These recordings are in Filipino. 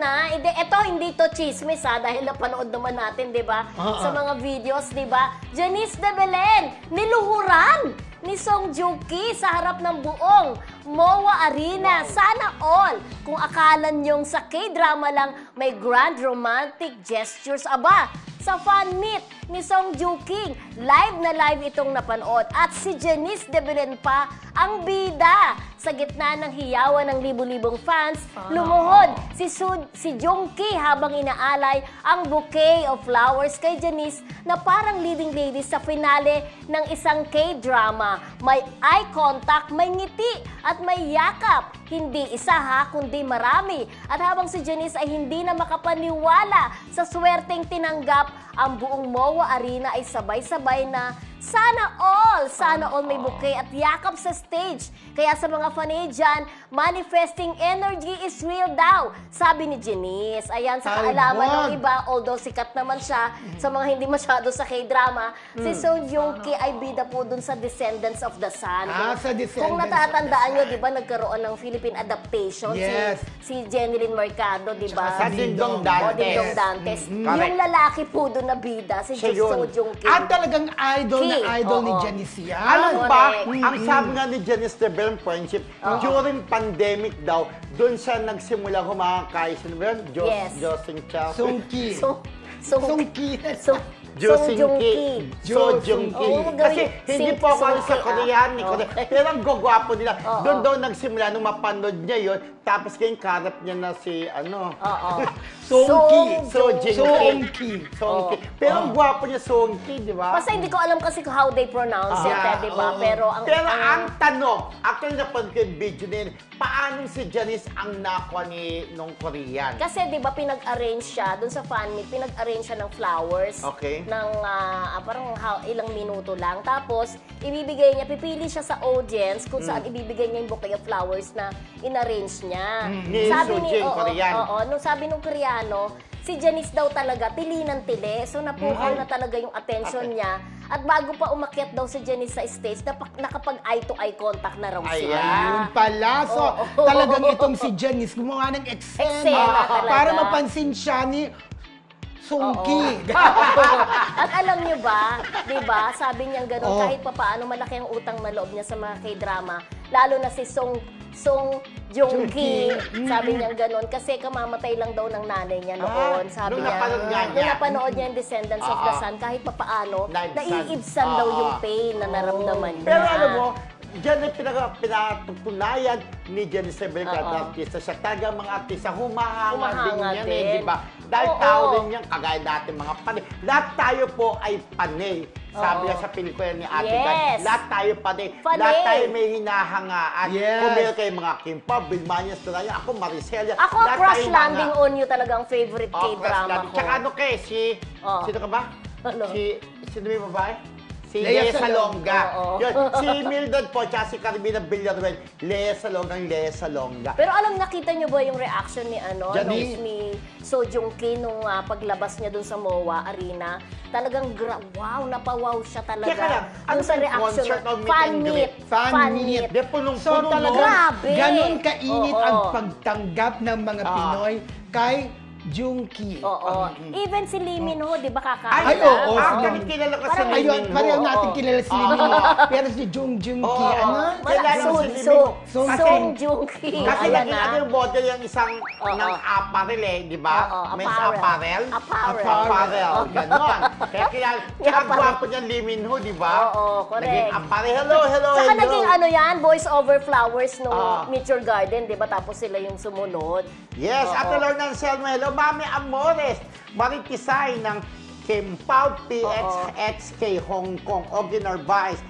na. Ito, hindi to chismis ha, dahil napanood naman natin, di ba? Sa mga videos, di ba? Janice de Belen, niluhuran ni Song Joong Ki sa harap ng buong MOA Arena. Sana all. Kung akala nyong sa K-drama lang may grand romantic gestures. Aba, sa fan meet ni Song Joong Ki, live na live itong napanood. At si Janice de Belen pa ang bida. Sa gitna ng hiyawan ng libu-libong fans, lumuhod si Joong Ki habang inaalay ang bouquet of flowers kay Janice na parang leading lady sa finale ng isang K-drama. May eye contact, may ngiti at may yakap. Hindi isa ha, kundi marami. At habang si Janice ay hindi na makapaniwala sa swerteng tinanggap, ang buong MOA Arena ay sabay-sabay na sana all may bouquet at yakap sa stage. Kaya sa mga fanay dyan, manifesting energy is real daw, sabi ni Janice. Ayan, sa kaalaman ng iba, although sikat naman siya, sa mga hindi masyado sa K-drama, si Song Joong Ki ay bida po dun sa Descendants of the Sun. Sa Descendants kung natatandaan nyo, di ba, nagkaroon ng Philippine adaptation, si Jeneline Mercado, di ba? Sa Dingdong Dantes. Dingdong Dantes. Yung lalaki po dun na bida, si Song Joong Ki. At talagang idol ni Janice yan. Alam ba, ang sabi nga ni Janice de Belen Friendship, during pandemic daw, doon siya nagsimula humakay. Sino ba yun? Josing Chao. Song Ki. Song Ki. Joong Ki. Kasi hindi po ako sa Korean. Pero ang gugwapo nila. Doon daw nagsimula nung mapanood niya yun. Tapos kayong karap niya na si Song Ki. Pero ang gwapo niya Song Ki, di ba? Basta hindi ko alam kasi how they pronounce it, di ba? Pero ang tanong, actually napanood ko yung video na yun, paano si Janice ang nakuha nung Korean? Kasi di ba pinag-arrange siya, dun sa fan meet, pinag-arrange siya ng flowers. Okay. Ng parang ilang minuto lang. Tapos, ibibigay niya, pipili siya sa audience kung saan ibibigay niya yung bouquet of flowers na in-arrange niya. Sabi nung Koreano, si Janice daw talaga, tili ng tili. So, napukaw na talaga yung attention niya. At bago pa umakyat daw si Janice sa stage, nakapag eye-to-eye contact na raw siya. Ayun pala. So, talagang itong si Janice, gumawa ng eksena para mapansin siya ni Song Ki. At alam nyo ba, di ba, sabi niya gano'n, kahit pa paano malaki ang utang na loob niya sa mga K-drama, lalo na si Song Joong Ki, sabi niya gano'n, kasi kamamatay lang daw ng nanay niya noon, sabi niya. Nung napanood niya yung Descendants of the Sun, kahit pa paano, naiibsan daw yung pain na naramdaman niya. Pero alam mo, diyan ay pinatutunayan ni Janice de Belen at artista siya. Talagang mga artista, humahanga din yan di ba? Dahil tao rin yan, kagaya natin mga panay. Lahat tayo po ay panay. Sabi niya sa pelikula ni Ate Gan, lahat tayo panay. Lahat tayo may hinahangaan. Kung meron kayo mga Kim Pao, Bilmania, Storaya, ako Maricela. Ako, Crash Landing on You talagang favorite K-drama ko. Tsaka ano kayo, sino ka ba? Sino may babae? Si Lea Salonga. Si Mildred po, tsaka si Carmina Villaruel. Lea Salonga. Pero nakita niyo ba yung reaction ni Janice? So Joong Ki nung paglabas niya dun sa MOA Arena? Talagang napawaw siya talaga. Teka lang, ano sa reaction? Fan meet. So talaga, ganun kainit ang pagtanggap ng mga Pinoy kay Joong Ki. Even si Lee Min Ho, di ba kakain? Ay, kilala ko si Lee Min Ho. Ayun, pareho natin kilala si Lee Min Ho. Pero si Joong Ki, Song Joong Ki. Kasi naging yung model yung isang ng apparel di ba? May apparel. Apparel. Ganon. Kaya gwapo niya Lee Min Ho, di ba? Oo, correct. Naging apparel. Hello. Saka naging Voice Over Flowers nung Meet Your Garden, di ba? Tapos sila yung sumunod. Yes, at Lorna Anselmo, hello, Mami Amores, Maritisay ng Kim Pao PXXK Hong Kong, Ogie Narvaez.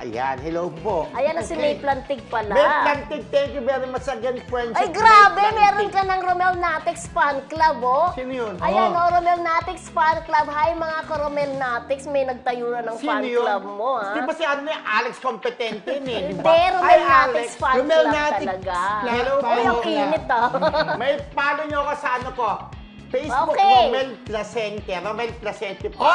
Ayan, hello po. Ayan na si May Plantig pala. May Plantig, thank you very much again, friends. Ay, grabe, meron ka ng Romel Natix Fan Club, Sino yun? Ayan, Romel Natix Fan Club. Hi, mga ka-Romel Natix, may nagtayo na ng fan club mo, ha? Di ba si Alex Competente, Hindi, Romel Natix Fan Club talaga. Hello po. Ay, ang init, May follow nyo ako sa Facebook, Romel Placente po.